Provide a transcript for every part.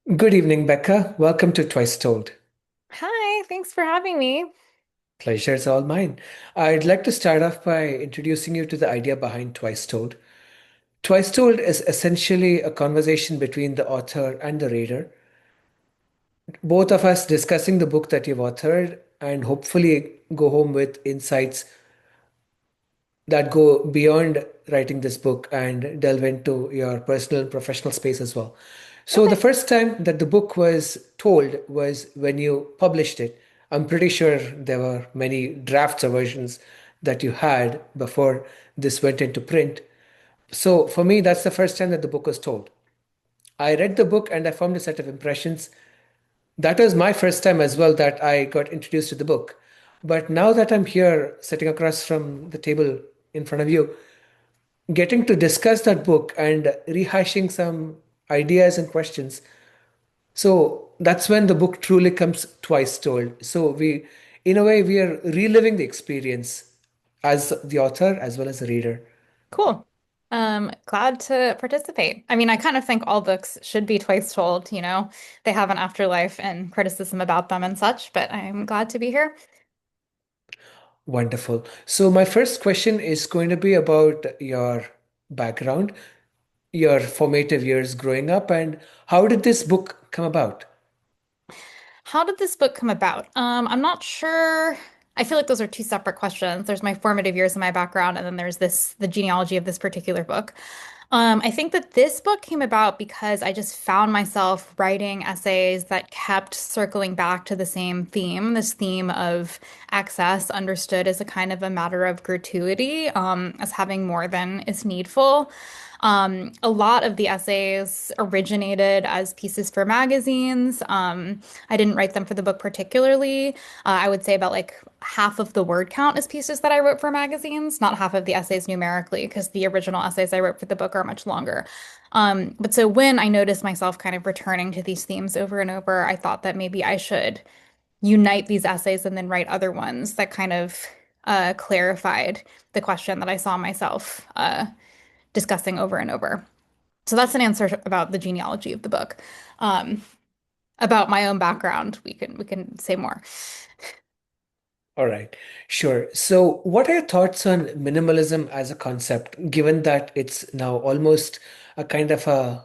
Good evening, Becca. Welcome to TwiceTold. Hi, thanks for having me. Pleasure is all mine. I'd like to start off by introducing you to the idea behind TwiceTold. TwiceTold is essentially a conversation between the author and the reader, both of us discussing the book that you've authored and hopefully go home with insights that go beyond writing this book and delve into your personal and professional space as well. So, Okay. the first time that the book was told was when you published it. I'm pretty sure there were many drafts or versions that you had before this went into print. So, for me, that's the first time that the book was told. I read the book and I formed a set of impressions. That was my first time as well that I got introduced to the book. But now that I'm here sitting across from the table in front of you, getting to discuss that book and rehashing some ideas and questions. So that's when the book truly comes twice told. So in a way, we are reliving the experience as the author as well as the reader. Cool. Glad to participate. I mean, I kind of think all books should be twice told, they have an afterlife and criticism about them and such, but I'm glad to be here. Wonderful. So my first question is going to be about your background, your formative years growing up, and how did this book come about? How did this book come about? I'm not sure. I feel like those are two separate questions. There's my formative years and my background, and then there's the genealogy of this particular book. I think that this book came about because I just found myself writing essays that kept circling back to the same theme, this theme of excess understood as a kind of a matter of gratuity, as having more than is needful. A lot of the essays originated as pieces for magazines. I didn't write them for the book particularly. I would say about like half of the word count is pieces that I wrote for magazines, not half of the essays numerically, because the original essays I wrote for the book are much longer. But so when I noticed myself kind of returning to these themes over and over, I thought that maybe I should unite these essays and then write other ones that kind of clarified the question that I saw myself discussing over and over. So that's an answer about the genealogy of the book. Um, about my own background, we can say more. All right, sure. So, what are your thoughts on minimalism as a concept, given that it's now almost a kind of a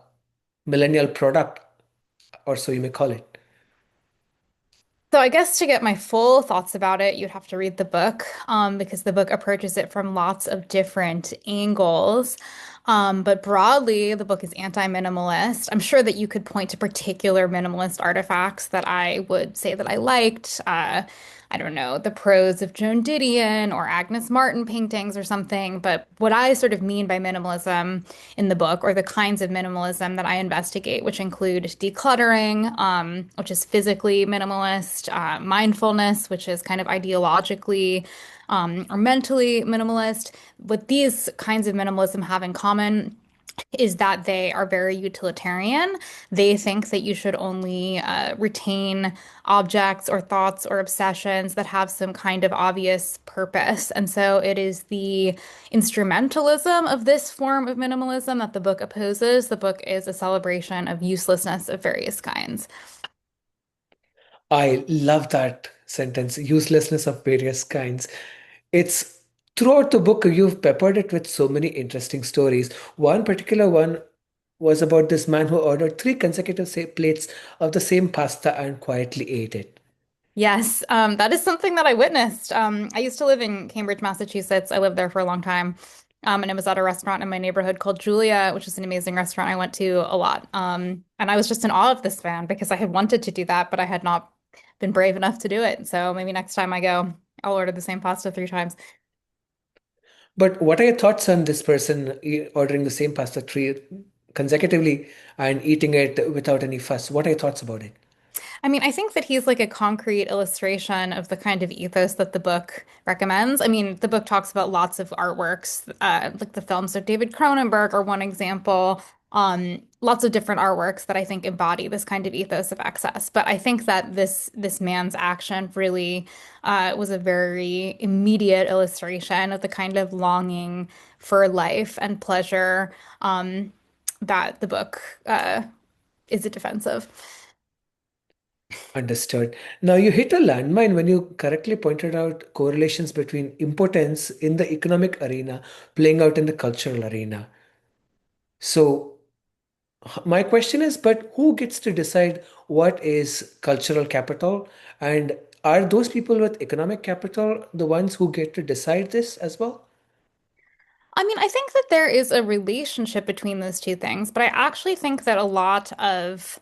millennial product, or so you may call it? So I guess to get my full thoughts about it, you'd have to read the book, because the book approaches it from lots of different angles. But broadly, the book is anti-minimalist. I'm sure that you could point to particular minimalist artifacts that I would say that I liked. I don't know, the prose of Joan Didion or Agnes Martin paintings or something. But what I sort of mean by minimalism in the book, or the kinds of minimalism that I investigate, which include decluttering, which is physically minimalist, mindfulness, which is kind of ideologically or mentally minimalist. What these kinds of minimalism have in common is that they are very utilitarian. They think that you should only retain objects or thoughts or obsessions that have some kind of obvious purpose. And so it is the instrumentalism of this form of minimalism that the book opposes. The book is a celebration of uselessness of various kinds. I love that sentence, uselessness of various kinds. It's throughout the book, you've peppered it with so many interesting stories. One particular one was about this man who ordered three consecutive plates of the same pasta and quietly ate it. Yes, that is something that I witnessed. I used to live in Cambridge, Massachusetts. I lived there for a long time. And it was at a restaurant in my neighborhood called Julia, which is an amazing restaurant I went to a lot. And I was just in awe of this man because I had wanted to do that, but I had not been brave enough to do it. So maybe next time I go, I'll order the same pasta three times. But what are your thoughts on this person ordering the same pasta three consecutively and eating it without any fuss? What are your thoughts about it? I mean, I think that he's like a concrete illustration of the kind of ethos that the book recommends. I mean, the book talks about lots of artworks, like the films of David Cronenberg are one example. Lots of different artworks that I think embody this kind of ethos of excess. But I think that this man's action really was a very immediate illustration of the kind of longing for life and pleasure that the book is it defensive? Understood. Now, you hit a landmine when you correctly pointed out correlations between impotence in the economic arena playing out in the cultural arena. So, my question is, but who gets to decide what is cultural capital? And are those people with economic capital the ones who get to decide this as well? I mean, I think that there is a relationship between those two things, but I actually think that a lot of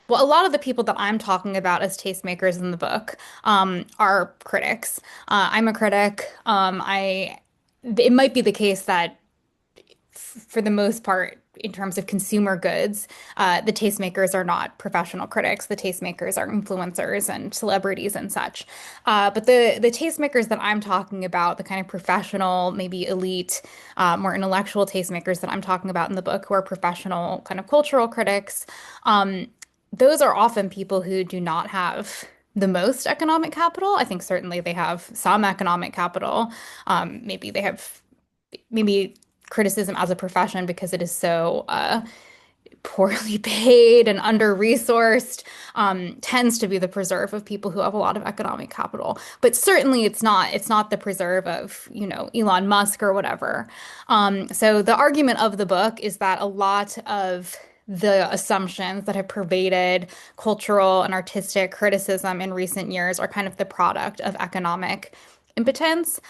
the people that I'm talking about as tastemakers in the book, are critics. I'm a critic. It might be the case that for the most part, in terms of consumer goods, the tastemakers are not professional critics. The tastemakers are influencers and celebrities and such. But the tastemakers that I'm talking about, the kind of professional, maybe elite, more intellectual tastemakers that I'm talking about in the book, who are professional kind of cultural critics, those are often people who do not have the most economic capital. I think certainly they have some economic capital. Maybe they have maybe criticism as a profession because it is so poorly paid and under-resourced, tends to be the preserve of people who have a lot of economic capital. But certainly it's not the preserve of, Elon Musk or whatever. So the argument of the book is that a lot of the assumptions that have pervaded cultural and artistic criticism in recent years are kind of the product of economic impotence,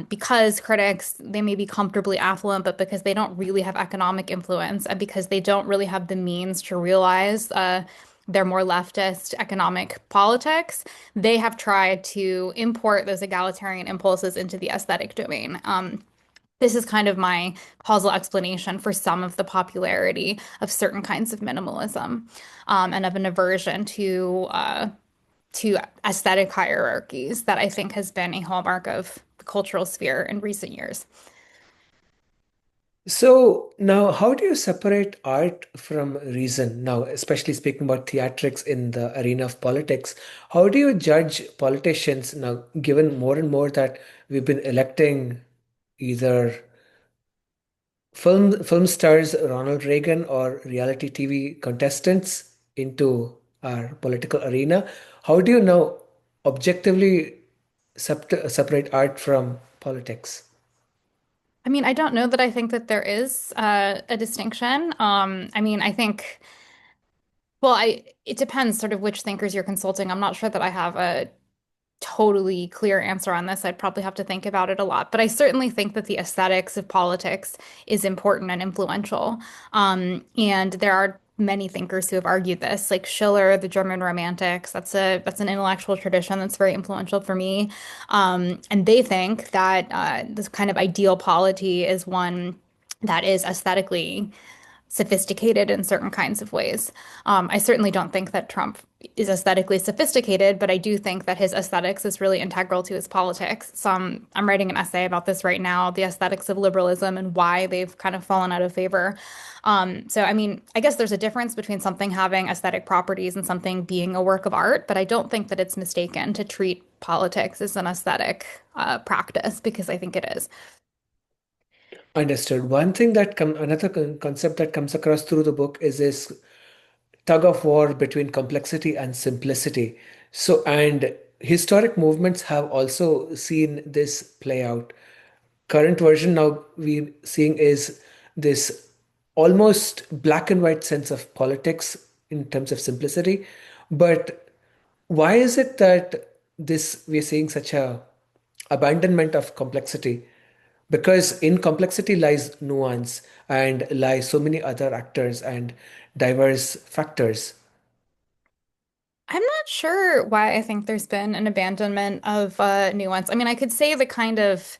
because critics, they may be comfortably affluent, but because they don't really have economic influence and because they don't really have the means to realize their more leftist economic politics, they have tried to import those egalitarian impulses into the aesthetic domain. This is kind of my causal explanation for some of the popularity of certain kinds of minimalism, and of an aversion to aesthetic hierarchies that I think has been a hallmark of the cultural sphere in recent years. So now, how do you separate art from reason? Now, especially speaking about theatrics in the arena of politics, how do you judge politicians now, given more and more that we've been electing either film stars Ronald Reagan or reality TV contestants into our political arena? How do you now objectively separate art from politics? I mean, I don't know that I think that there is a distinction. I mean, I think, well, it depends sort of which thinkers you're consulting. I'm not sure that I have a totally clear answer on this. I'd probably have to think about it a lot. But I certainly think that the aesthetics of politics is important and influential. And there are many thinkers who have argued this, like Schiller, the German Romantics. That's an intellectual tradition that's very influential for me. And they think that this kind of ideal polity is one that is aesthetically sophisticated in certain kinds of ways. I certainly don't think that Trump is aesthetically sophisticated, but I do think that his aesthetics is really integral to his politics. So I'm writing an essay about this right now, the aesthetics of liberalism and why they've kind of fallen out of favor. So, I mean, I guess there's a difference between something having aesthetic properties and something being a work of art, but I don't think that it's mistaken to treat politics as an aesthetic practice because I think it is. Understood. One thing that another concept that comes across through the book is this tug of war between complexity and simplicity. So, and historic movements have also seen this play out. Current version now we're seeing is this almost black and white sense of politics in terms of simplicity. But why is it that this we're seeing such a abandonment of complexity? Because in complexity lies nuance and lie so many other actors and diverse factors. I'm not sure why I think there's been an abandonment of nuance. I mean, I could say the kind of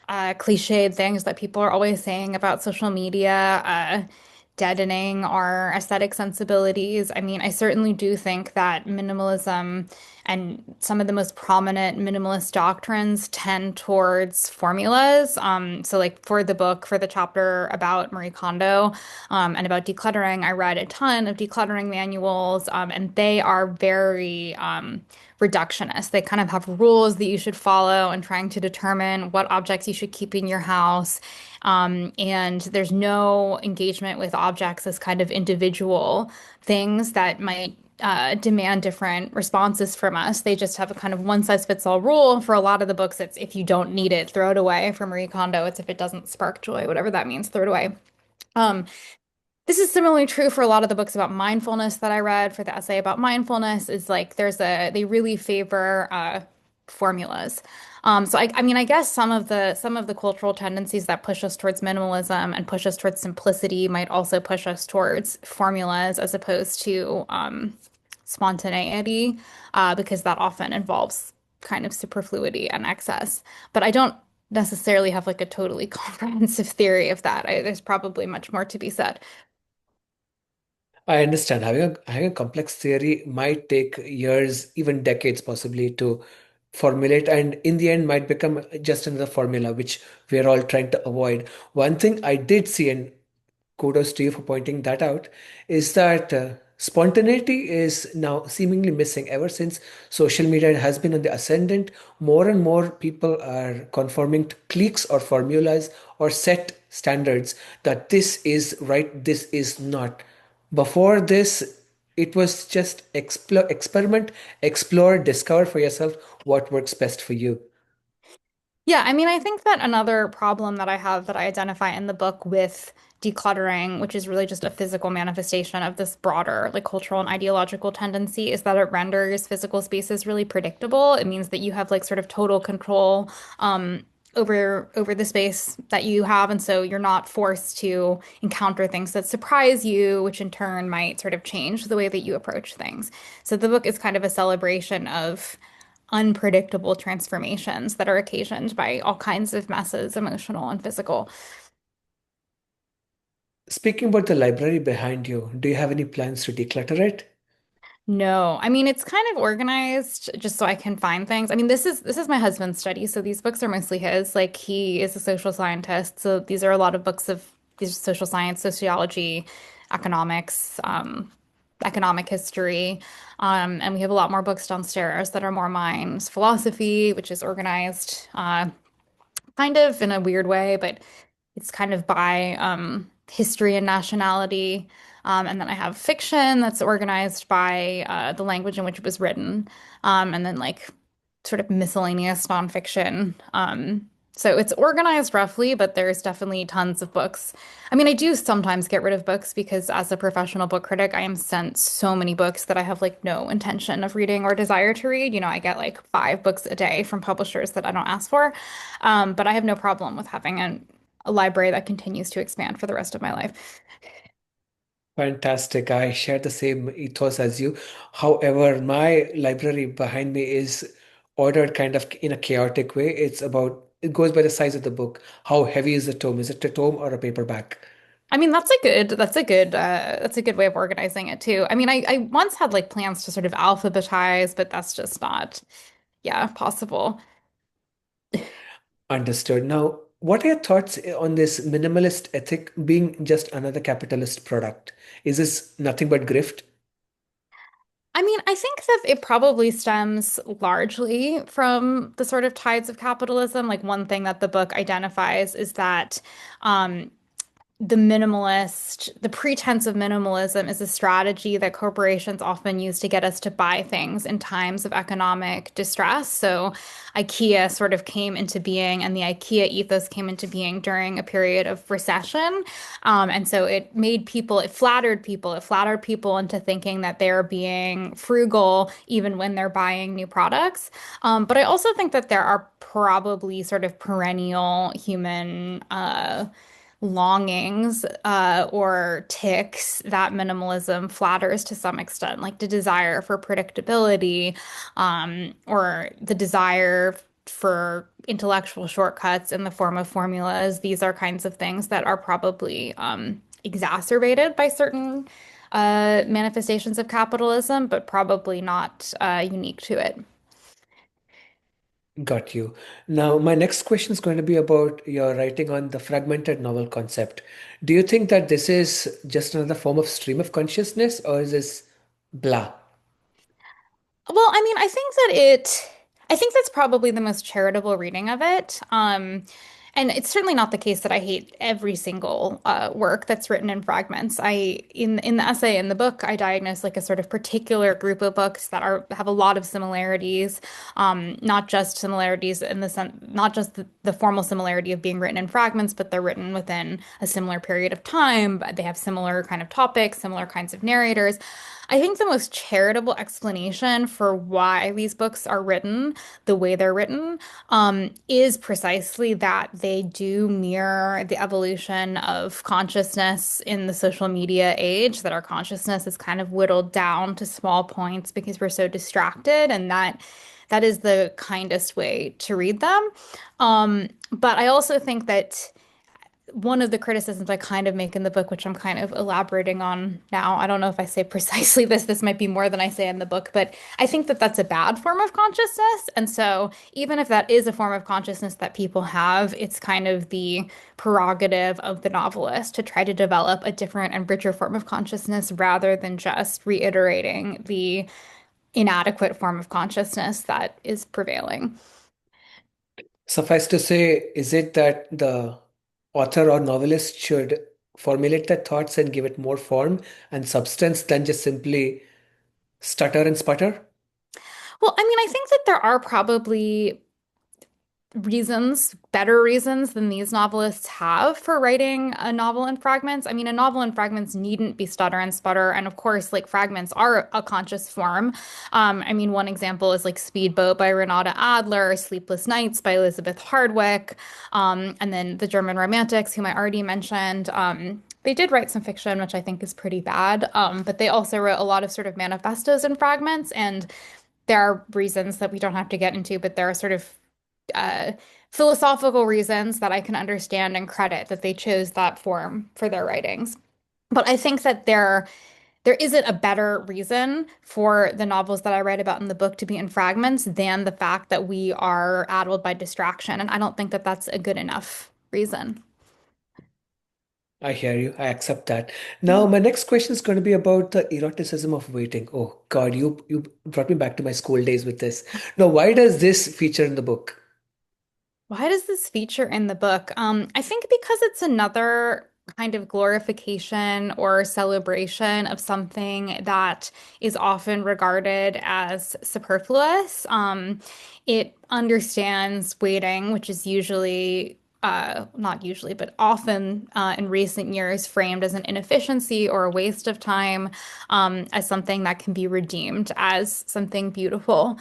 cliched things that people are always saying about social media, deadening our aesthetic sensibilities. I mean, I certainly do think that minimalism And some of the most prominent minimalist doctrines tend towards formulas. So like for the book, for the chapter about Marie Kondo, and about decluttering, I read a ton of decluttering manuals, and they are very reductionist. They kind of have rules that you should follow and trying to determine what objects you should keep in your house. And there's no engagement with objects as kind of individual things that might demand different responses from us. They just have a kind of one size fits all rule. For a lot of the books, it's if you don't need it, throw it away. For Marie Kondo, it's if it doesn't spark joy, whatever that means, throw it away. Um, this is similarly true for a lot of the books about mindfulness that I read. For the essay about mindfulness, is like they really favor formulas. I mean, I guess some of the cultural tendencies that push us towards minimalism and push us towards simplicity might also push us towards formulas as opposed to spontaneity, because that often involves kind of superfluity and excess. But I don't necessarily have like a totally comprehensive theory of that. There's probably much more to be said. I understand having a complex theory might take years, even decades possibly to formulate, and in the end might become just another formula, which we are all trying to avoid. One thing I did see, and kudos to you for pointing that out, is that spontaneity is now seemingly missing ever since social media has been on the ascendant. More and more people are conforming to cliques or formulas or set standards that this is right, this is not. Before this, it was just experiment, explore, discover for yourself what works best for you. Yeah, I mean, I think that another problem that I have that I identify in the book with decluttering, which is really just a physical manifestation of this broader like cultural and ideological tendency, is that it renders physical spaces really predictable. It means that you have like sort of total control over the space that you have, and so you're not forced to encounter things that surprise you, which in turn might sort of change the way that you approach things. So the book is kind of a celebration of unpredictable transformations that are occasioned by all kinds of messes, emotional and physical. Speaking about the library behind you, do you have any plans to declutter it? No, I mean it's kind of organized just so I can find things. I mean this is my husband's study, so these books are mostly his. Like he is a social scientist, so these are a lot of books of these social science, sociology, economics, economic history. And we have a lot more books downstairs that are more mine. Philosophy, which is organized kind of in a weird way, but it's kind of by history and nationality. And then I have fiction that's organized by the language in which it was written. And then like sort of miscellaneous nonfiction. So it's organized roughly, but there's definitely tons of books. I mean, I do sometimes get rid of books because as a professional book critic, I am sent so many books that I have like no intention of reading or desire to read. You know, I get like 5 books a day from publishers that I don't ask for. But I have no problem with having a library that continues to expand for the rest of my life. Fantastic. I share the same ethos as you. However, my library behind me is ordered kind of in a chaotic way. It goes by the size of the book. How heavy is the tome? Is it a tome or a paperback? I mean, that's a good way of organizing it too. I mean, I once had like plans to sort of alphabetize, but that's just not, yeah, possible. Understood. Now, what are your thoughts on this minimalist ethic being just another capitalist product? Is this nothing but grift? I mean, I think that it probably stems largely from the sort of tides of capitalism. Like one thing that the book identifies is that um, the pretense of minimalism is a strategy that corporations often use to get us to buy things in times of economic distress. So IKEA sort of came into being, and the IKEA ethos came into being during a period of recession. And so it flattered people into thinking that they're being frugal even when they're buying new products. But I also think that there are probably sort of perennial human longings or ticks that minimalism flatters to some extent, like the desire for predictability, or the desire for intellectual shortcuts in the form of formulas. These are kinds of things that are probably exacerbated by certain manifestations of capitalism, but probably not unique to it. Got you. Now, my next question is going to be about your writing on the fragmented novel concept. Do you think that this is just another form of stream of consciousness, or is this blah? Well, I mean, I think that's probably the most charitable reading of it. And it's certainly not the case that I hate every single work that's written in fragments. In the essay in the book, I diagnose like a sort of particular group of books that are have a lot of similarities, not just similarities in the sense, not just the formal similarity of being written in fragments, but they're written within a similar period of time. But they have similar kind of topics, similar kinds of narrators. I think the most charitable explanation for why these books are written the way they're written is precisely that they do mirror the evolution of consciousness in the social media age, that our consciousness is kind of whittled down to small points because we're so distracted, and that is the kindest way to read them. But I also think that one of the criticisms I kind of make in the book, which I'm kind of elaborating on now, I don't know if I say precisely this might be more than I say in the book, but I think that that's a bad form of consciousness. And so, even if that is a form of consciousness that people have, it's kind of the prerogative of the novelist to try to develop a different and richer form of consciousness rather than just reiterating the inadequate form of consciousness that is prevailing. Suffice to say, is it that the author or novelist should formulate their thoughts and give it more form and substance than just simply stutter and sputter? Well, I mean, I think that there are probably reasons, better reasons than these novelists have for writing a novel in fragments. I mean, a novel in fragments needn't be stutter and sputter. And of course, like fragments are a conscious form. I mean, one example is like Speedboat by Renata Adler, Sleepless Nights by Elizabeth Hardwick, and then the German Romantics, whom I already mentioned. They did write some fiction, which I think is pretty bad, but they also wrote a lot of sort of manifestos and fragments. And there are reasons that we don't have to get into, but there are sort of uh, philosophical reasons that I can understand and credit that they chose that form for their writings. But I think that there isn't a better reason for the novels that I write about in the book to be in fragments than the fact that we are addled by distraction. And I don't think that that's a good enough reason. I hear you. I accept that. Yeah. Now, my next question is going to be about the eroticism of waiting. Oh God, you brought me back to my school days with this. Now, why does this feature in the book? Why does this feature in the book? I think because it's another kind of glorification or celebration of something that is often regarded as superfluous. It understands waiting, which is usually, not usually, but often in recent years framed as an inefficiency or a waste of time, as something that can be redeemed as something beautiful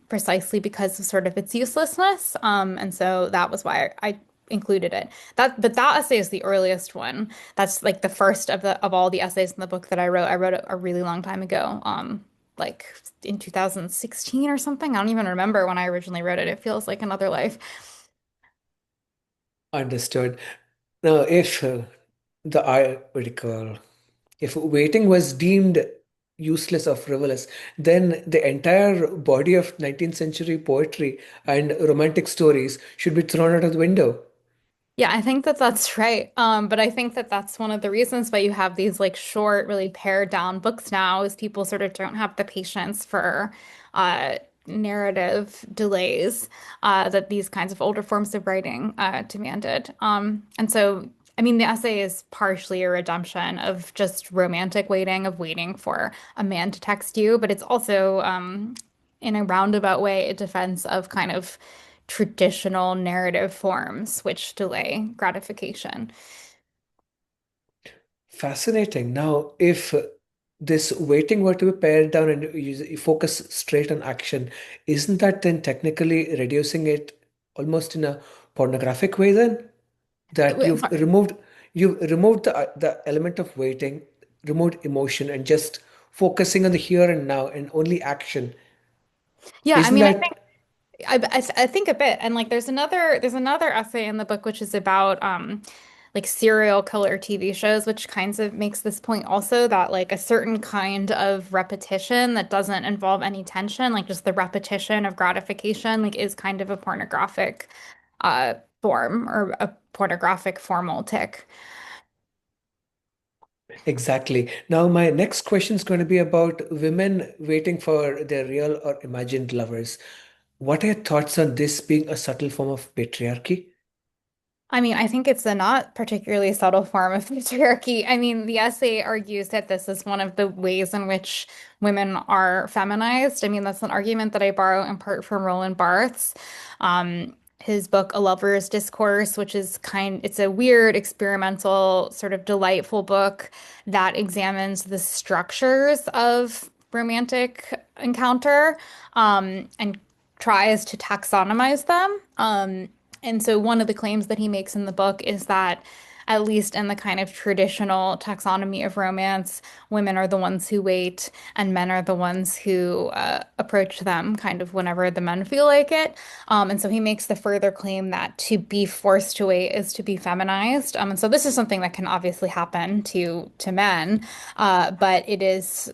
precisely because of sort of its uselessness. And so that was why I included it. But that essay is the earliest one. That's like the first of all the essays in the book that I wrote. I wrote it a really long time ago, like in 2016 or something. I don't even remember when I originally wrote it. It feels like another life. Understood. Now, if the what do you call, if waiting was deemed useless or frivolous, then the entire body of 19th century poetry and romantic stories should be thrown out of the window. Yeah, I think that that's right. But I think that that's one of the reasons why you have these like short, really pared down books now is people sort of don't have the patience for uh, narrative delays that these kinds of older forms of writing demanded. And so, I mean, the essay is partially a redemption of just romantic waiting, of waiting for a man to text you, but it's also, in a roundabout way, a defense of kind of traditional narrative forms which delay gratification. Fascinating. Now, if this waiting were to be pared down and you focus straight on action, isn't that then technically reducing it almost in a pornographic way then? That you've removed the element of waiting, removed emotion, and just focusing on the here and now and only action. Yeah, I Isn't mean, that I think a bit, and like there's another essay in the book which is about like serial killer TV shows, which kinds of makes this point also that like a certain kind of repetition that doesn't involve any tension, like just the repetition of gratification, like is kind of a pornographic uh form or a pornographic formal tick. Exactly. Now, my next question is going to be about women waiting for their real or imagined lovers. What are your thoughts on this being a subtle form of patriarchy? I mean, I think it's a not particularly subtle form of patriarchy. I mean, the essay argues that this is one of the ways in which women are feminized. I mean, that's an argument that I borrow in part from Roland Barthes. His book, A Lover's Discourse, which is it's a weird, experimental, sort of delightful book that examines the structures of romantic encounter, and tries to taxonomize them. And so one of the claims that he makes in the book is that, at least in the kind of traditional taxonomy of romance, women are the ones who wait and men are the ones who approach them kind of whenever the men feel like it. And so he makes the further claim that to be forced to wait is to be feminized. And so this is something that can obviously happen to men, but it is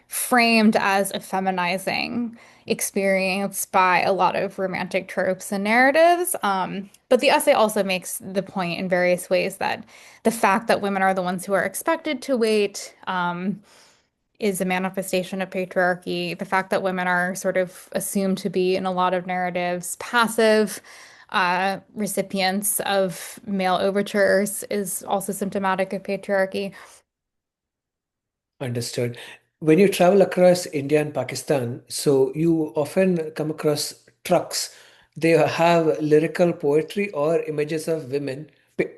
framed as a feminizing experience by a lot of romantic tropes and narratives. But the essay also makes the point in various ways that the fact that women are the ones who are expected to wait, is a manifestation of patriarchy. The fact that women are sort of assumed to be in a lot of narratives passive, recipients of male overtures is also symptomatic of patriarchy. Understood. When you travel across India and Pakistan, so you often come across trucks. They have lyrical poetry or images of women,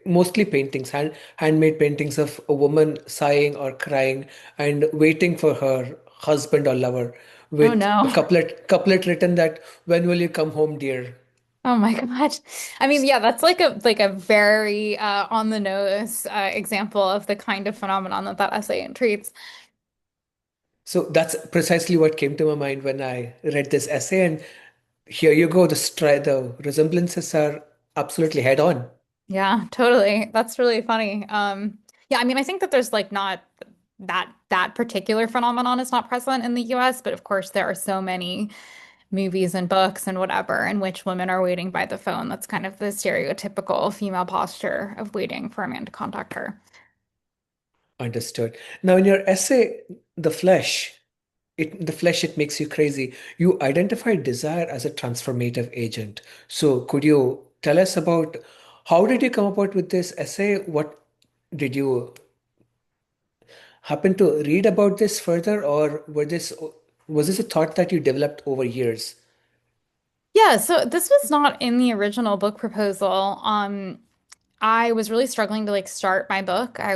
mostly paintings, handmade paintings of a woman sighing or crying and waiting for her husband or lover Oh with a no. couplet written that when will you come home, dear? Oh my God. I mean, yeah, that's like a very on the nose example of the kind of phenomenon that that essay treats. So that's precisely what came to my mind when I read this essay. And here you go, the resemblances are absolutely head on. Yeah, totally. That's really funny. Yeah, I mean, I think that there's like not that particular phenomenon is not present in the US, but of course there are so many movies and books and whatever in which women are waiting by the phone. That's kind of the stereotypical female posture of waiting for a man to contact her. Understood. Now, in your essay, The Flesh, it makes you crazy. You identify desire as a transformative agent. So, could you tell us about how did you come about with this essay? What did you happen to read about this further, or was this a thought that you developed over years? Yeah, so this was not in the original book proposal. I was really struggling to like start my book. I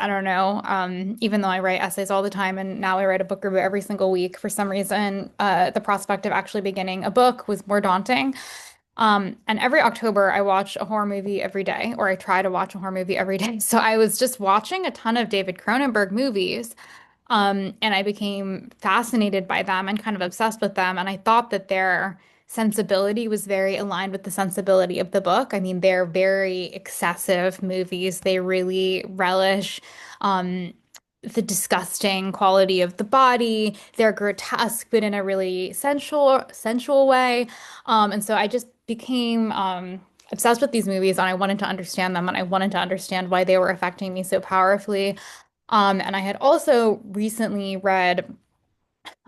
don't know, even though I write essays all the time and now I write a book review every single week, for some reason, the prospect of actually beginning a book was more daunting. And every October I watch a horror movie every day, or I try to watch a horror movie every day. So I was just watching a ton of David Cronenberg movies. And I became fascinated by them and kind of obsessed with them. And I thought that their sensibility was very aligned with the sensibility of the book. I mean, they're very excessive movies. They really relish the disgusting quality of the body. They're grotesque, but in a really sensual way. And so I just became obsessed with these movies, and I wanted to understand them, and I wanted to understand why they were affecting me so powerfully. And I had also recently read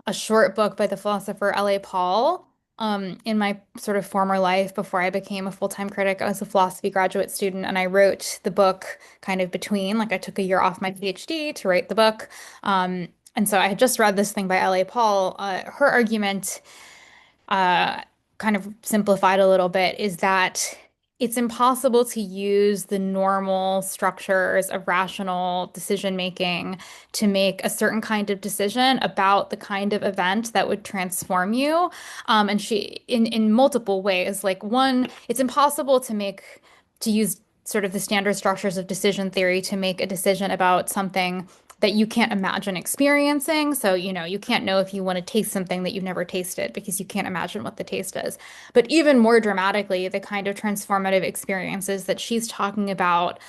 a short book by the philosopher L.A. Paul. In my sort of former life, before I became a full-time critic, I was a philosophy graduate student, and I wrote the book kind of between, like I took a year off my PhD to write the book. And so I had just read this thing by L.A. Paul. Her argument uh, kind of simplified a little bit, is that it's impossible to use the normal structures of rational decision making to make a certain kind of decision about the kind of event that would transform you. And she, in multiple ways, like one, it's impossible to use sort of the standard structures of decision theory to make a decision about something that you can't imagine experiencing. So, you can't know if you want to taste something that you've never tasted because you can't imagine what the taste is. But even more dramatically, the kind of transformative experiences that she's talking about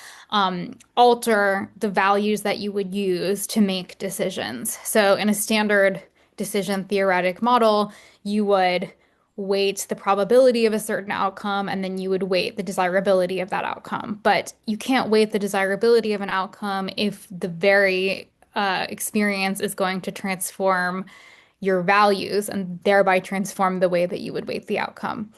alter the values that you would use to make decisions. So, in a standard decision theoretic model, you would weight the probability of a certain outcome and then you would weight the desirability of that outcome. But you can't weight the desirability of an outcome if the very experience is going to transform your values and thereby transform the way that you would weight the outcome.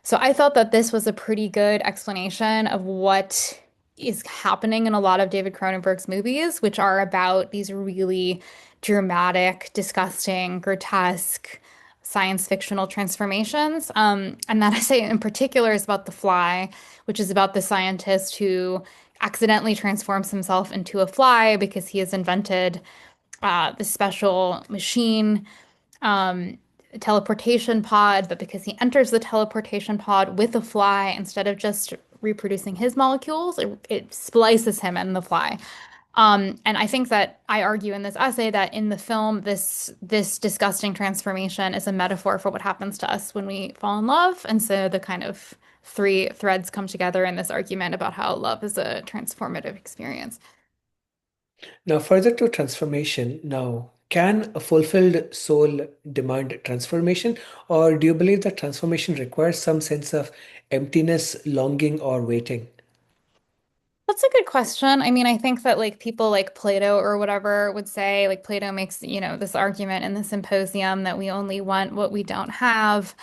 So I thought that this was a pretty good explanation of what is happening in a lot of David Cronenberg's movies, which are about these really dramatic, disgusting, grotesque science fictional transformations. And that essay in particular is about The Fly, which is about the scientist who accidentally transforms himself into a fly because he has invented this special machine teleportation pod, but because he enters the teleportation pod with a fly, instead of just reproducing his molecules, it splices him in the fly. And I think that I argue in this essay that in the film, this disgusting transformation is a metaphor for what happens to us when we fall in love. And so the kind of three threads come together in this argument about how love is a transformative experience. Now, further to transformation, now, can a fulfilled soul demand transformation, or do you believe that transformation requires some sense of emptiness, longing, or waiting? That's a good question. I mean, I think that like people like Plato or whatever would say, like Plato makes, this argument in the Symposium that we only want what we don't have.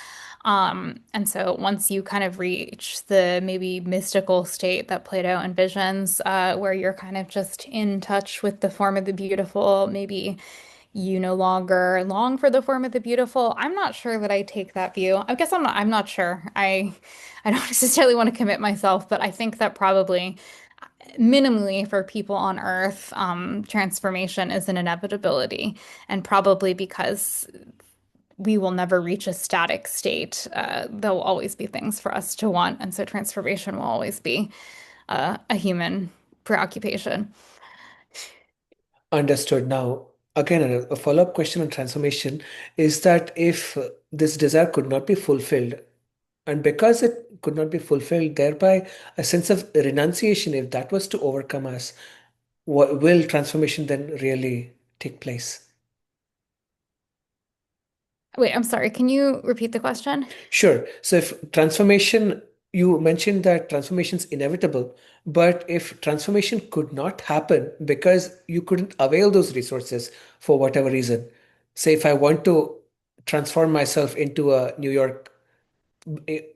And so once you kind of reach the maybe mystical state that Plato envisions, where you're kind of just in touch with the form of the beautiful, maybe you no longer long for the form of the beautiful. I'm not sure that I take that view. I guess I'm not sure. I don't necessarily want to commit myself, but I think that probably minimally for people on Earth, transformation is an inevitability, and probably because we will never reach a static state. There will always be things for us to want, and so transformation will always be a human preoccupation. Understood. Now, again, a follow-up question on transformation is that if this desire could not be fulfilled, and because it could not be fulfilled, thereby a sense of renunciation, if that was to overcome us, what will transformation then really take place? Wait, I'm sorry. Can you repeat the question? Sure. So if transformation, you mentioned that transformation is inevitable, but if transformation could not happen because you couldn't avail those resources for whatever reason, say if I want to transform myself into a New York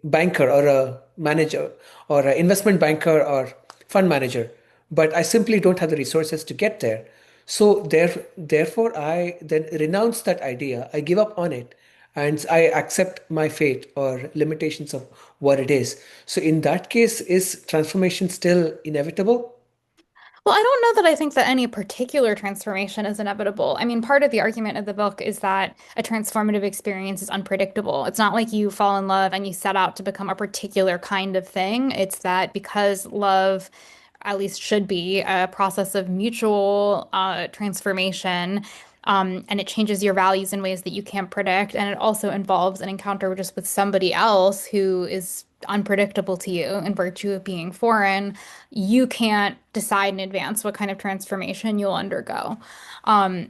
banker or a manager or an investment banker or fund manager, but I simply don't have the resources to get there. So therefore, I then renounce that idea. I give up on it, and I accept my fate or limitations of what it is. So in that case, is transformation still inevitable? Well, I don't know that I think that any particular transformation is inevitable. I mean, part of the argument of the book is that a transformative experience is unpredictable. It's not like you fall in love and you set out to become a particular kind of thing. It's that because love, at least should be, a process of mutual transformation, and it changes your values in ways that you can't predict. And it also involves an encounter just with somebody else who is unpredictable to you in virtue of being foreign. You can't decide in advance what kind of transformation you'll undergo. I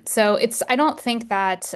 don't think that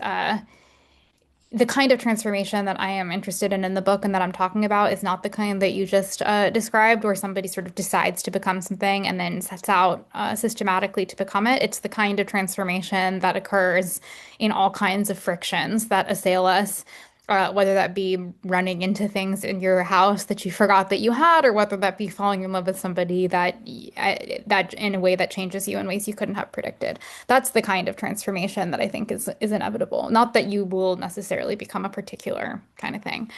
the kind of transformation that I am interested in the book and that I'm talking about is not the kind that you just described, where somebody sort of decides to become something and then sets out systematically to become it. It's the kind of transformation that occurs in all kinds of frictions that assail us, whether that be running into things in your house that you forgot that you had, or whether that be falling in love with somebody that in a way that changes you in ways you couldn't have predicted. That's the kind of transformation that I think is inevitable. Not that you will necessarily become a particular kind of thing.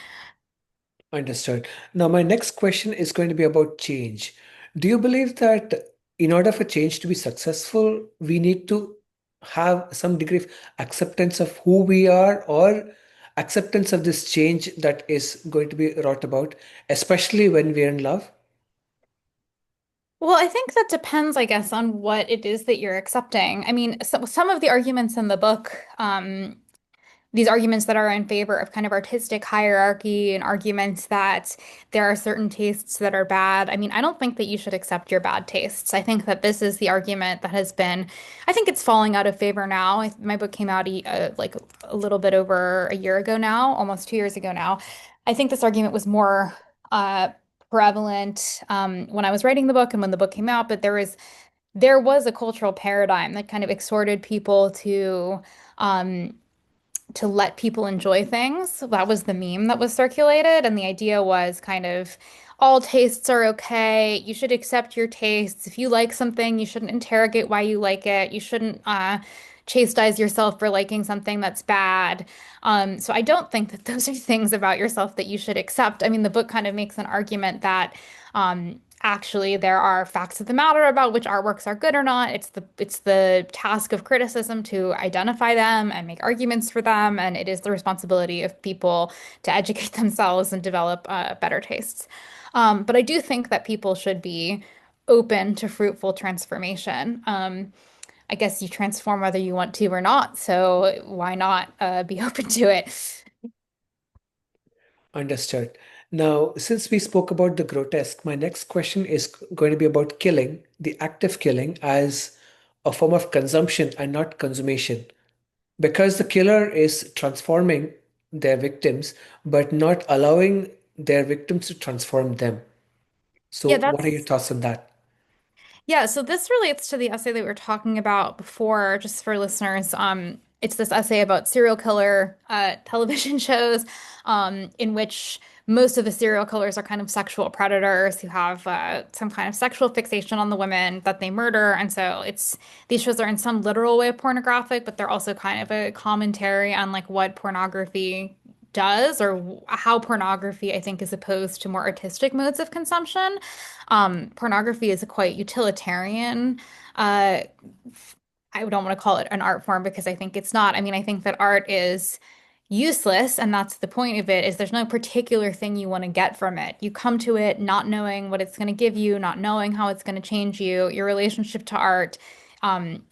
Understood. Now, my next question is going to be about change. Do you believe that in order for change to be successful, we need to have some degree of acceptance of who we are or acceptance of this change that is going to be wrought about, especially when we're in love? Well, I think that depends, I guess, on what it is that you're accepting. I mean, some of the arguments in the book, these arguments that are in favor of kind of artistic hierarchy and arguments that there are certain tastes that are bad. I mean, I don't think that you should accept your bad tastes. I think that this is the argument that has been, I think it's falling out of favor now. My book came out like a little bit over a year ago now, almost 2 years ago now. I think this argument was more uh, prevalent when I was writing the book and when the book came out, but there was a cultural paradigm that kind of exhorted people um, to let people enjoy things. That was the meme that was circulated. And the idea was kind of all tastes are okay. You should accept your tastes. If you like something, you shouldn't interrogate why you like it. You shouldn't chastise yourself for liking something that's bad. So I don't think that those are things about yourself that you should accept. I mean, the book kind of makes an argument that actually there are facts of the matter about which artworks are good or not. It's the task of criticism to identify them and make arguments for them, and it is the responsibility of people to educate themselves and develop better tastes. But I do think that people should be open to fruitful transformation. I guess you transform whether you want to or not, so why not be open to it? Understood. Now, since we spoke about the grotesque, my next question is going to be about killing, the act of killing, as a form of consumption and not consummation. Because the killer is transforming their victims, but not allowing their victims to transform them. So, Yeah, what are your that's thoughts on that? Yeah, so this relates to the essay that we were talking about before, just for listeners. It's this essay about serial killer television shows, in which most of the serial killers are kind of sexual predators who have some kind of sexual fixation on the women that they murder. And so these shows are in some literal way pornographic, but they're also kind of a commentary on like what pornography does or how pornography, I think, is opposed to more artistic modes of consumption. Pornography is a quite utilitarian. Uh, I don't want to call it an art form because I think it's not. I mean, I think that art is useless, and that's the point of it, is there's no particular thing you want to get from it. You come to it not knowing what it's going to give you, not knowing how it's going to change you. Your relationship to art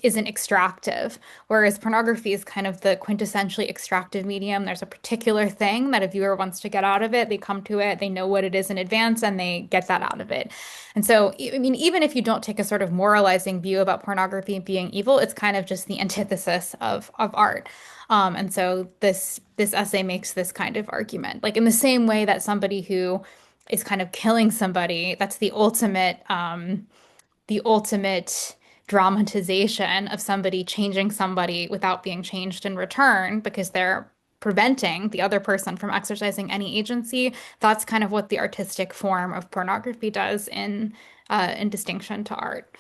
isn't extractive, whereas pornography is kind of the quintessentially extractive medium. There's a particular thing that a viewer wants to get out of it. They come to it, they know what it is in advance, and they get that out of it. And so, I mean, even if you don't take a sort of moralizing view about pornography being evil, it's kind of just the antithesis of art. And so this essay makes this kind of argument, like in the same way that somebody who is kind of killing somebody, that's the ultimate dramatization of somebody changing somebody without being changed in return because they're preventing the other person from exercising any agency. That's kind of what the artistic form of pornography does in distinction to art.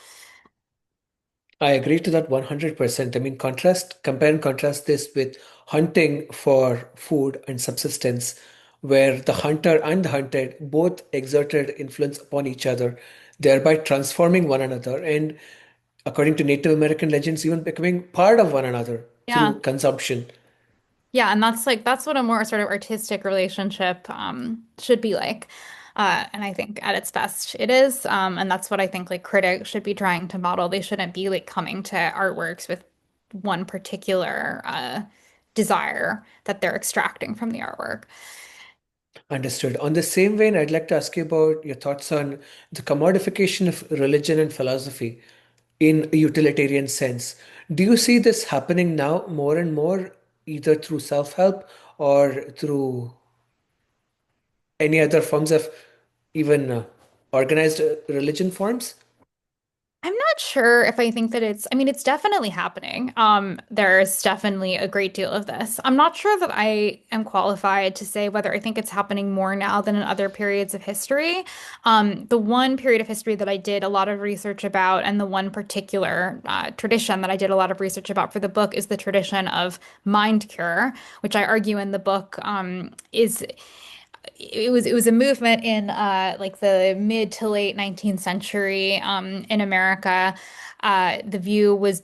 I agree to that 100%. I mean, compare and contrast this with hunting for food and subsistence, where the hunter and the hunted both exerted influence upon each other, thereby transforming one another, and according to Native American legends, even becoming part of one another Yeah. through consumption. Yeah, and that's what a more sort of artistic relationship should be like. And I think at its best it is. And that's what I think like critics should be trying to model. They shouldn't be like coming to artworks with one particular desire that they're extracting from the artwork. Understood. On the same vein, I'd like to ask you about your thoughts on the commodification of religion and philosophy in a utilitarian sense. Do you see this happening now more and more, either through self-help or through any other forms of even organized religion forms? I'm not sure if I think that I mean, it's definitely happening. There's definitely a great deal of this. I'm not sure that I am qualified to say whether I think it's happening more now than in other periods of history. The one period of history that I did a lot of research about, and the one particular tradition that I did a lot of research about for the book is the tradition of mind cure, which I argue in the book, is it was a movement in like the mid to late 19th century in America. The view was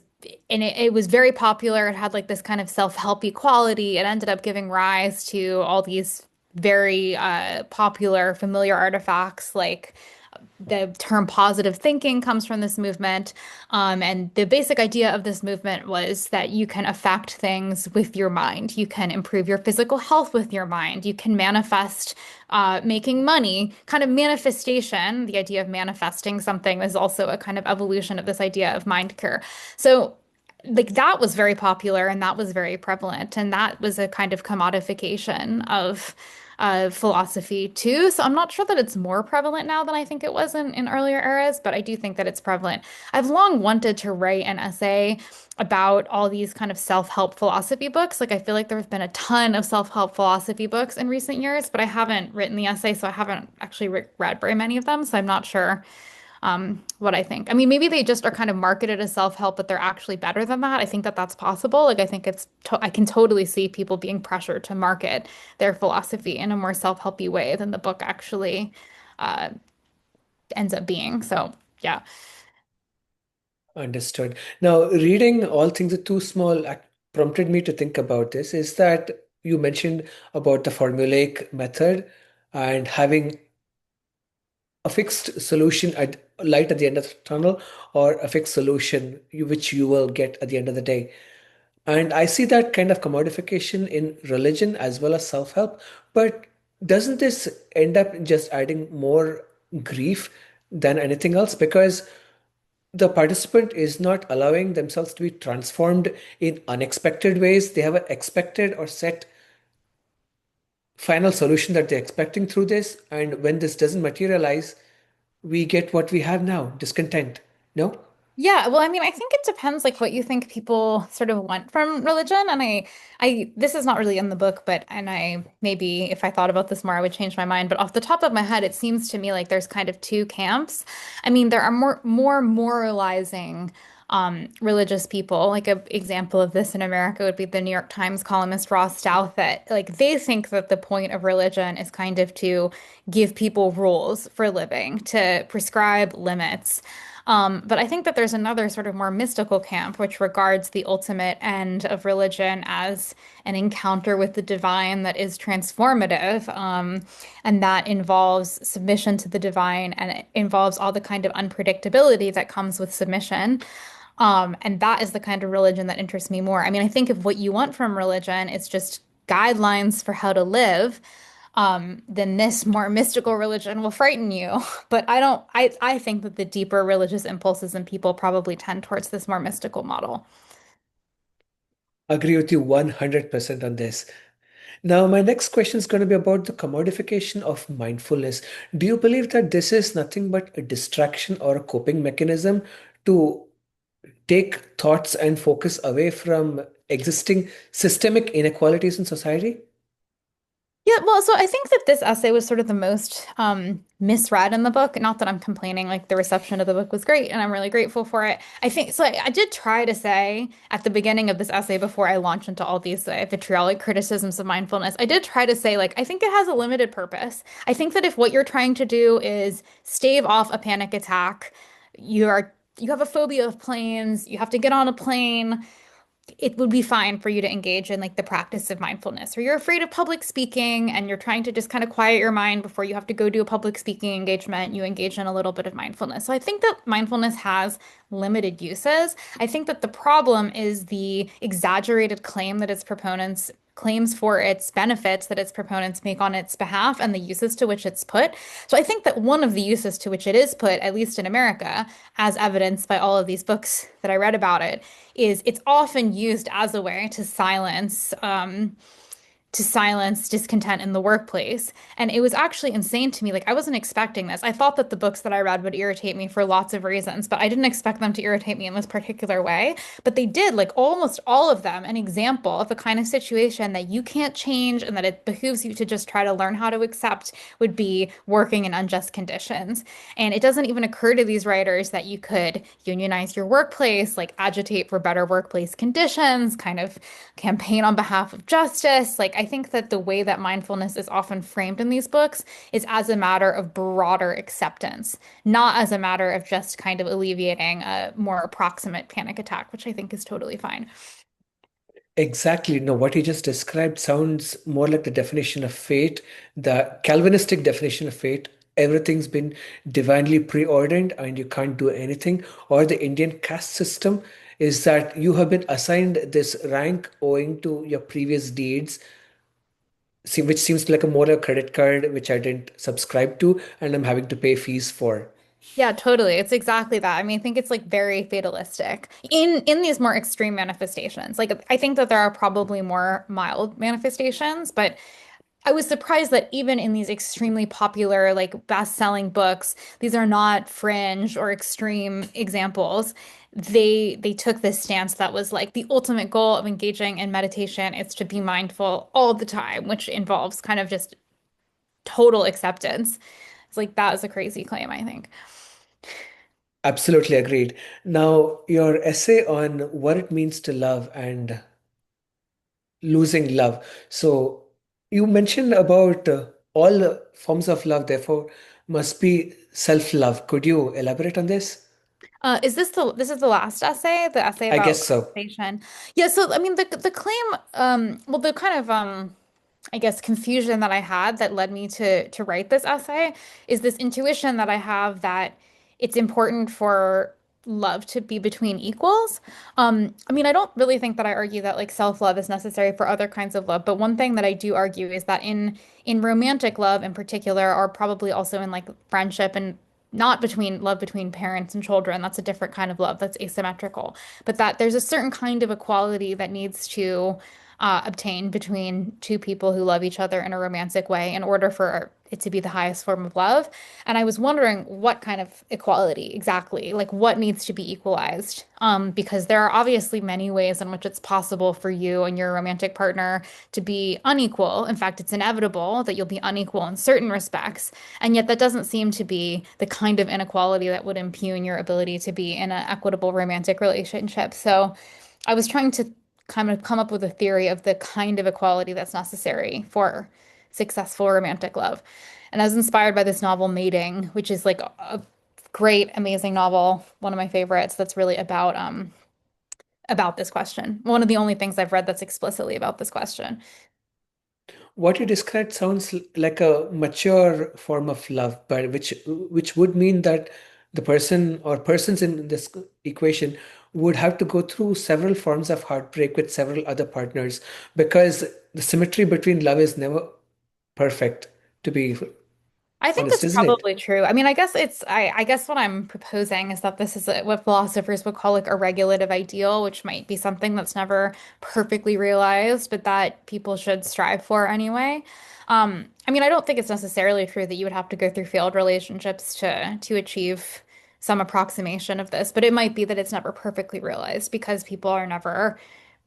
and it was very popular. It had like this kind of self-help equality. It ended up giving rise to all these very popular familiar artifacts like The term positive thinking comes from this movement. And the basic idea of this movement was that you can affect things with your mind. You can improve your physical health with your mind. You can manifest making money, kind of manifestation. The idea of manifesting something is also a kind of evolution of this idea of mind cure. So, like that was very popular and that was very prevalent, and that was a kind of commodification of philosophy too. So I'm not sure that it's more prevalent now than I think it was in earlier eras, but I do think that it's prevalent. I've long wanted to write an essay about all these kind of self-help philosophy books. Like I feel like there have been a ton of self-help philosophy books in recent years, but I haven't written the essay, so I haven't actually read very many of them. So I'm not sure what I think. I mean, maybe they just are kind of marketed as self-help, but they're actually better than that. I think that that's possible. Like, I think I can totally see people being pressured to market their philosophy in a more self-helpy way than the book actually uh, ends up being. So, yeah. Understood. Now, reading All Things Are Too Small prompted me to think about this. Is that you mentioned about the formulaic method and having a fixed solution at light at the end of the tunnel, or a fixed solution which you will get at the end of the day. And I see that kind of commodification in religion as well as self-help. But doesn't this end up just adding more grief than anything else? Because the participant is not allowing themselves to be transformed in unexpected ways. They have an expected or set final solution that they're expecting through this. And when this doesn't materialize, we get what we have now, discontent. No? Yeah, well, I mean, I think it depends like what you think people sort of want from religion. And this is not really in the book, but and I maybe if I thought about this more, I would change my mind. But off the top of my head, it seems to me like there's kind of two camps. I mean, there are more moralizing religious people. Like an example of this in America would be the New York Times columnist Ross Douthat. Like they think that the point of religion is kind of to give people rules for living, to prescribe limits. But I think that there's another sort of more mystical camp, which regards the ultimate end of religion as an encounter with the divine that is transformative, and that involves submission to the divine, and it involves all the kind of unpredictability that comes with submission. And that is the kind of religion that interests me more. I mean, I think if what you want from religion is just guidelines for how to live, then this more mystical religion will frighten you. But I don't, I think that the deeper religious impulses in people probably tend towards this more mystical model. Agree with you 100% on this. Now, my next question is going to be about the commodification of mindfulness. Do you believe that this is nothing but a distraction or a coping mechanism to take thoughts and focus away from existing systemic inequalities in society? Yeah, well, so I think that this essay was sort of the most misread in the book. Not that I'm complaining, like the reception of the book was great and I'm really grateful for it. I think so. I did try to say at the beginning of this essay before I launch into all these vitriolic criticisms of mindfulness, I did try to say, like, I think it has a limited purpose. I think that if what you're trying to do is stave off a panic attack, you have a phobia of planes, you have to get on a plane, it would be fine for you to engage in like the practice of mindfulness, or you're afraid of public speaking and you're trying to just kind of quiet your mind before you have to go do a public speaking engagement, you engage in a little bit of mindfulness. So I think that mindfulness has limited uses. I think that the problem is the exaggerated claim that its proponents claims for its benefits that its proponents make on its behalf and the uses to which it's put. So I think that one of the uses to which it is put, at least in America, as evidenced by all of these books that I read about it, is it's often used as a way to silence discontent in the workplace. And it was actually insane to me. Like, I wasn't expecting this. I thought that the books that I read would irritate me for lots of reasons, but I didn't expect them to irritate me in this particular way. But they did, like, almost all of them, an example of the kind of situation that you can't change and that it behooves you to just try to learn how to accept would be working in unjust conditions. And it doesn't even occur to these writers that you could unionize your workplace, like agitate for better workplace conditions, kind of campaign on behalf of justice. Like, I think that the way that mindfulness is often framed in these books is as a matter of broader acceptance, not as a matter of just kind of alleviating a more approximate panic attack, which I think is totally fine. Exactly. No, what you just described sounds more like the definition of fate, the Calvinistic definition of fate, everything's been divinely preordained and you can't do anything, or the Indian caste system is that you have been assigned this rank owing to your previous deeds, which seems like a more a credit card which I didn't subscribe to and I'm having to pay fees for. Yeah, totally. It's exactly that. I mean, I think it's like very fatalistic in these more extreme manifestations. Like I think that there are probably more mild manifestations, but I was surprised that even in these extremely popular, like best-selling books, these are not fringe or extreme examples. They took this stance that was like the ultimate goal of engaging in meditation is to be mindful all the time, which involves kind of just total acceptance. It's like that is a crazy claim, I think. Absolutely agreed. Now, your essay on what it means to love and losing love. So, you mentioned about all forms of love, therefore, must be self-love. Could you elaborate on this? Is this is the last essay, the essay I about guess so. compensation? Yeah, so I mean the claim well the kind of I guess confusion that I had that led me to write this essay is this intuition that I have that it's important for love to be between equals. I mean, I don't really think that I argue that like self-love is necessary for other kinds of love, but one thing that I do argue is that in romantic love in particular, or probably also in like friendship and not between love between parents and children, that's a different kind of love that's asymmetrical, but that there's a certain kind of equality that needs to obtain between two people who love each other in a romantic way in order for it to be the highest form of love. And I was wondering what kind of equality exactly, like what needs to be equalized. Because there are obviously many ways in which it's possible for you and your romantic partner to be unequal. In fact, it's inevitable that you'll be unequal in certain respects. And yet that doesn't seem to be the kind of inequality that would impugn your ability to be in an equitable romantic relationship. So I was trying to kind of come up with a theory of the kind of equality that's necessary for successful romantic love. And I was inspired by this novel, Mating, which is like a great, amazing novel, one of my favorites that's really about this question. One of the only things I've read that's explicitly about this question. What you described sounds like a mature form of love, but which would mean that the person or persons in this equation would have to go through several forms of heartbreak with several other partners because the symmetry between love is never perfect, to be I think honest, that's isn't it? probably true. I mean, I guess what I'm proposing is that this is what philosophers would call like a regulative ideal, which might be something that's never perfectly realized, but that people should strive for anyway. I mean, I don't think it's necessarily true that you would have to go through failed relationships to achieve some approximation of this, but it might be that it's never perfectly realized because people are never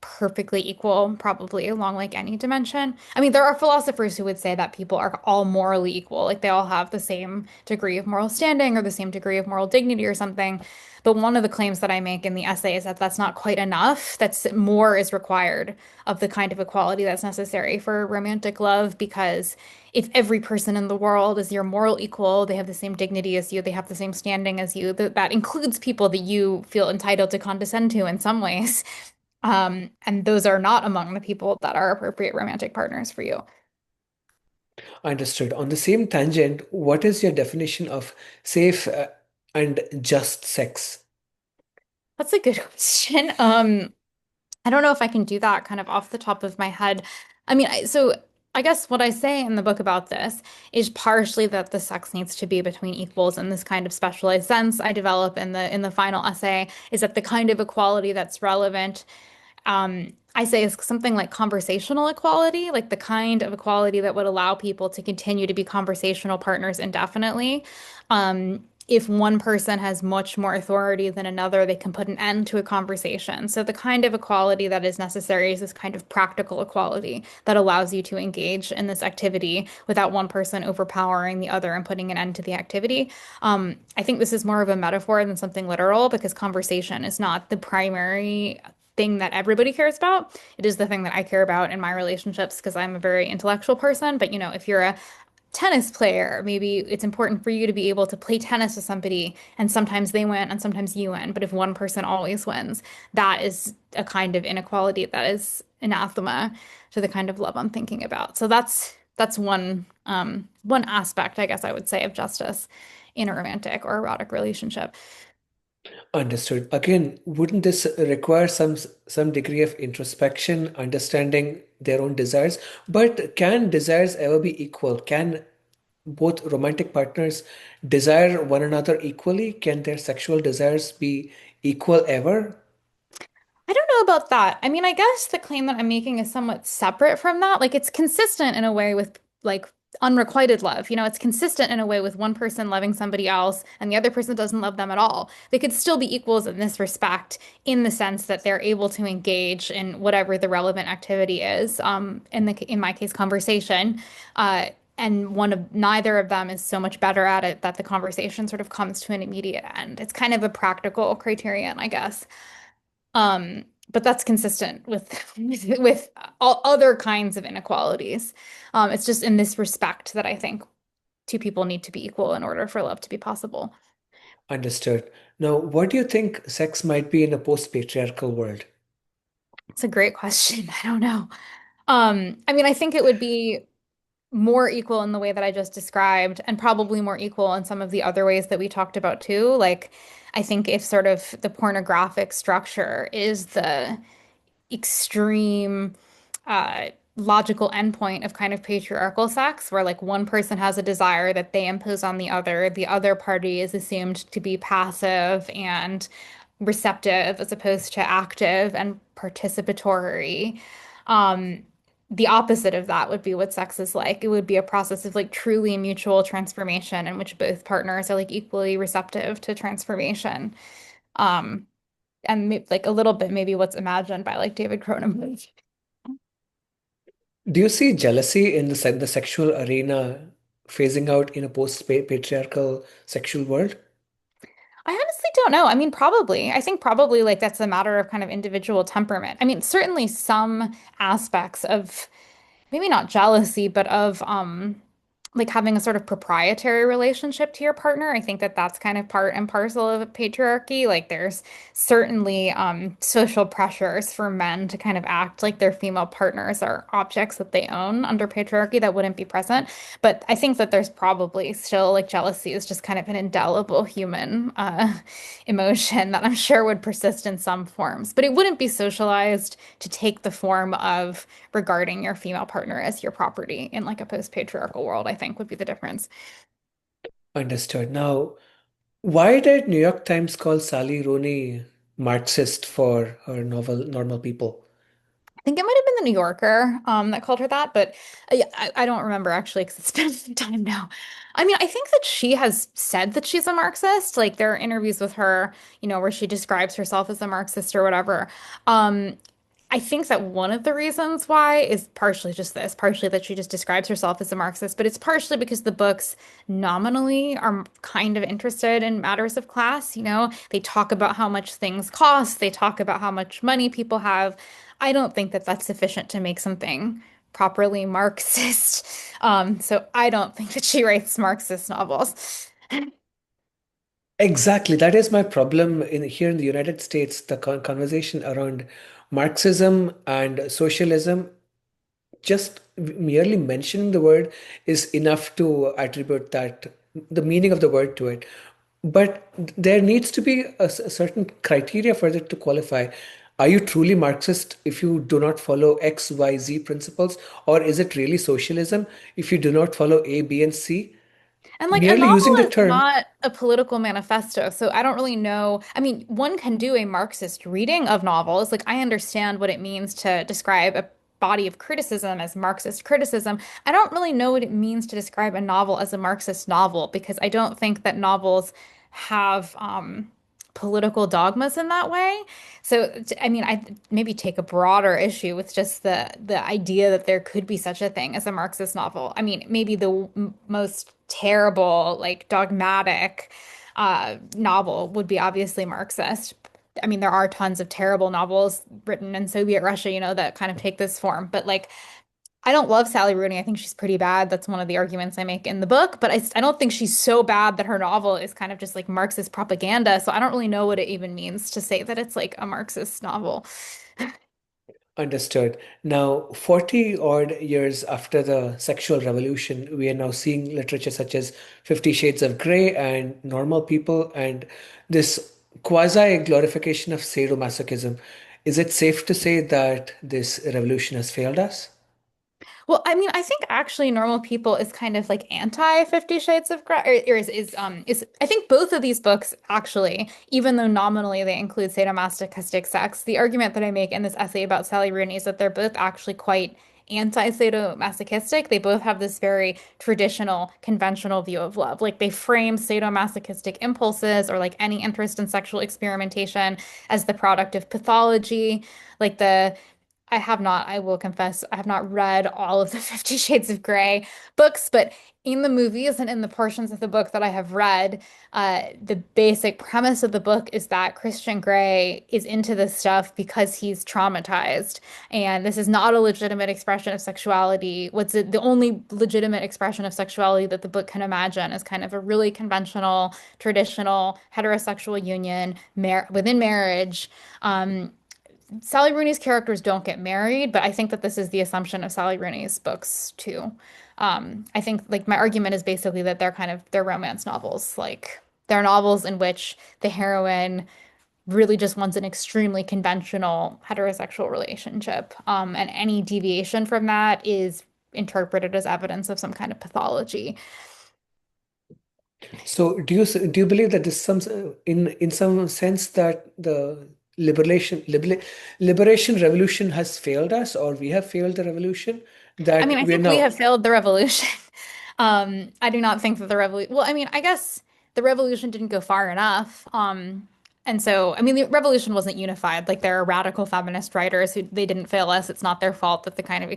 perfectly equal, probably along like any dimension. I mean, there are philosophers who would say that people are all morally equal, like they all have the same degree of moral standing or the same degree of moral dignity or something. But one of the claims that I make in the essay is that that's not quite enough. That's more is required of the kind of equality that's necessary for romantic love because if every person in the world is your moral equal, they have the same dignity as you, they have the same standing as you, that includes people that you feel entitled to condescend to in some ways. And those are not among the people that are appropriate romantic partners for you. Understood. On the same tangent, what is your definition of safe and just sex? That's a good question. I don't know if I can do that kind of off the top of my head. I mean, so I guess what I say in the book about this is partially that the sex needs to be between equals in this kind of specialized sense I develop in the final essay is that the kind of equality that's relevant I say is something like conversational equality, like the kind of equality that would allow people to continue to be conversational partners indefinitely. If one person has much more authority than another, they can put an end to a conversation. So the kind of equality that is necessary is this kind of practical equality that allows you to engage in this activity without one person overpowering the other and putting an end to the activity. I think this is more of a metaphor than something literal because conversation is not the primary thing that everybody cares about. It is the thing that I care about in my relationships because I'm a very intellectual person. But you know, if you're a tennis player, maybe it's important for you to be able to play tennis with somebody and sometimes they win and sometimes you win. But if one person always wins, that is a kind of inequality that is anathema to the kind of love I'm thinking about. So That's one aspect, I guess I would say, of justice in a romantic or erotic relationship. Understood. Again, wouldn't this require some degree of introspection, understanding their own desires? But can desires ever be equal? Can both romantic partners desire one another equally? Can their sexual desires be equal ever? I don't know about that. I mean, I guess the claim that I'm making is somewhat separate from that. Like it's consistent in a way with like unrequited love. It's consistent in a way with one person loving somebody else and the other person doesn't love them at all. They could still be equals in this respect, in the sense that they're able to engage in whatever the relevant activity is. In my case, conversation. And neither of them is so much better at it that the conversation sort of comes to an immediate end. It's kind of a practical criterion, I guess. But that's consistent with with all other kinds of inequalities. It's just in this respect that I think two people need to be equal in order for love to be possible. Understood. Now, what do you think sex might be in a post-patriarchal world? It's a great question. I don't know. I mean, I think it would be more equal in the way that I just described, and probably more equal in some of the other ways that we talked about too. Like, I think if sort of the pornographic structure is the extreme logical endpoint of kind of patriarchal sex, where like one person has a desire that they impose on the other party is assumed to be passive and receptive as opposed to active and participatory. Um, the opposite of that would be what sex is like. It would be a process of like truly mutual transformation in which both partners are like equally receptive to transformation. Um, like a little bit maybe what's imagined by like David Cronenberg. Do you see jealousy in the sexual arena phasing out in a post-patriarchal sexual world? I honestly don't know. I mean, probably. I think probably like that's a matter of kind of individual temperament. I mean, certainly some aspects of maybe not jealousy, but of like having a sort of proprietary relationship to your partner. I think that that's kind of part and parcel of patriarchy. Like there's certainly social pressures for men to kind of act like their female partners are objects that they own under patriarchy that wouldn't be present. But I think that there's probably still like jealousy is just kind of an indelible human emotion that I'm sure would persist in some forms, but it wouldn't be socialized to take the form of regarding your female partner as your property in like a post-patriarchal world, I think would be the difference. Understood. Now, why did New York Times call Sally Rooney Marxist for her novel Normal People? I think it might have been the New Yorker that called her that, but yeah, I don't remember actually because it's been some time now. I mean, I think that she has said that she's a Marxist. Like there are interviews with her, where she describes herself as a Marxist or whatever. Um, I think that one of the reasons why is partially just this, partially that she just describes herself as a Marxist, but it's partially because the books nominally are kind of interested in matters of class. They talk about how much things cost, they talk about how much money people have. I don't think that that's sufficient to make something properly Marxist. So I don't think that she writes Marxist novels. Exactly. That is my problem in here in the United States. The conversation around Marxism and socialism, just merely mentioning the word is enough to attribute that the meaning of the word to it. But there needs to be a certain criteria for it to qualify. Are you truly Marxist if you do not follow X, Y, Z principles? Or is it really socialism if you do not follow A, B, and C? And like a Merely novel using the is term. not a political manifesto, so I don't really know. I mean, one can do a Marxist reading of novels. Like I understand what it means to describe a body of criticism as Marxist criticism. I don't really know what it means to describe a novel as a Marxist novel because I don't think that novels have political dogmas in that way. So, I mean, I maybe take a broader issue with just the idea that there could be such a thing as a Marxist novel. I mean, maybe the most terrible, like dogmatic novel would be obviously Marxist. I mean, there are tons of terrible novels written in Soviet Russia, that kind of take this form. But like, I don't love Sally Rooney. I think she's pretty bad. That's one of the arguments I make in the book. But I don't think she's so bad that her novel is kind of just like Marxist propaganda. So I don't really know what it even means to say that it's like a Marxist novel. Understood. Now, 40 odd years after the sexual revolution, we are now seeing literature such as Fifty Shades of Grey and Normal People and this quasi glorification of sadomasochism. Is it safe to say that this revolution has failed us? Well, I mean, I think actually Normal People is kind of like anti Fifty Shades of Grey, or is I think both of these books actually, even though nominally they include sadomasochistic sex, the argument that I make in this essay about Sally Rooney is that they're both actually quite anti-sadomasochistic. They both have this very traditional, conventional view of love. Like they frame sadomasochistic impulses or like any interest in sexual experimentation as the product of pathology. Like the I will confess, I have not read all of the Fifty Shades of Grey books, but in the movies and in the portions of the book that I have read, the basic premise of the book is that Christian Grey is into this stuff because he's traumatized. And this is not a legitimate expression of sexuality. The only legitimate expression of sexuality that the book can imagine is kind of a really conventional, traditional heterosexual union within marriage. Sally Rooney's characters don't get married, but I think that this is the assumption of Sally Rooney's books too. I think like my argument is basically that they're romance novels. Like they're novels in which the heroine really just wants an extremely conventional heterosexual relationship. And any deviation from that is interpreted as evidence of some kind of pathology. So, do you believe that this some in some sense that the liberation revolution has failed us, or we have failed the revolution? I mean, That I we're think we now have failed the revolution. I do not think that the revolution, well, I mean, I guess the revolution didn't go far enough. And so, I mean, the revolution wasn't unified. Like there are radical feminist writers who they didn't fail us. It's not their fault that the kind of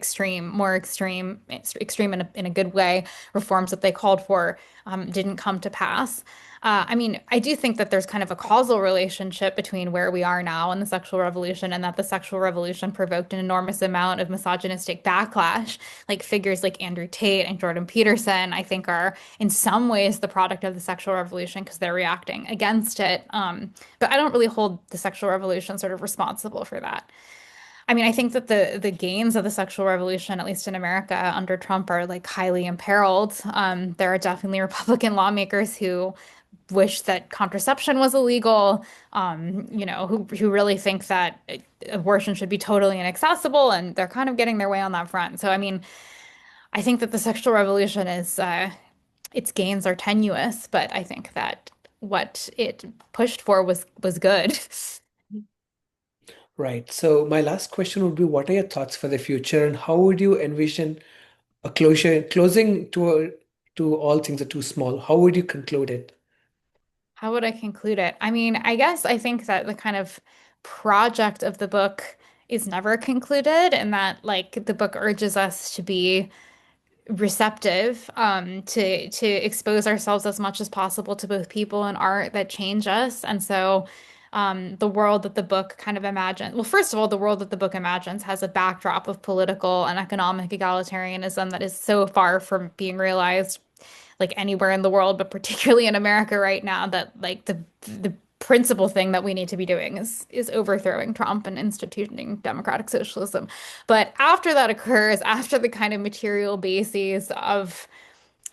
more extreme in a good way, reforms that they called for didn't come to pass. I mean, I do think that there's kind of a causal relationship between where we are now and the sexual revolution, and that the sexual revolution provoked an enormous amount of misogynistic backlash. Like figures like Andrew Tate and Jordan Peterson, I think, are in some ways the product of the sexual revolution because they're reacting against it. But I don't really hold the sexual revolution sort of responsible for that. I mean, I think that the gains of the sexual revolution, at least in America under Trump, are like highly imperiled. There are definitely Republican lawmakers who wish that contraception was illegal, who really think that abortion should be totally inaccessible, and they're kind of getting their way on that front. So, I mean, I think that the sexual revolution its gains are tenuous, but I think that what it pushed for was good. right. So, my last question would be, what are your thoughts for the future, and how would you envision a closing to all things are too small? How would you conclude it? How would I conclude it? I mean, I guess I think that the kind of project of the book is never concluded, and that like the book urges us to be receptive, to expose ourselves as much as possible to both people and art that change us. And so the world that the book kind of imagines, well, first of all, the world that the book imagines has a backdrop of political and economic egalitarianism that is so far from being realized like anywhere in the world, but particularly in America right now, that like the principal thing that we need to be doing is overthrowing Trump and instituting democratic socialism. But after that occurs, after the kind of material bases of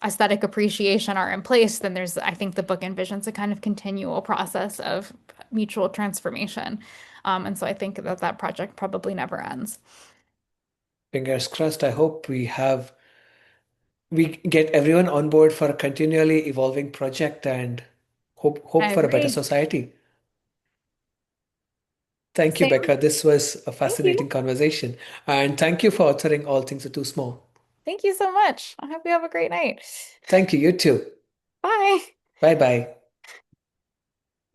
aesthetic appreciation are in place, then I think the book envisions a kind of continual process of mutual transformation. And so I think that that project probably never ends. Fingers crossed. I hope we get everyone on board for a continually evolving project and hope I for a better agree. society. Thank you, Same. Becca. This was a Thank you. fascinating conversation. And thank you for authoring All Things Are Too Small. Thank you so much. I hope you have a great night. Thank you. You too. Bye. Bye bye.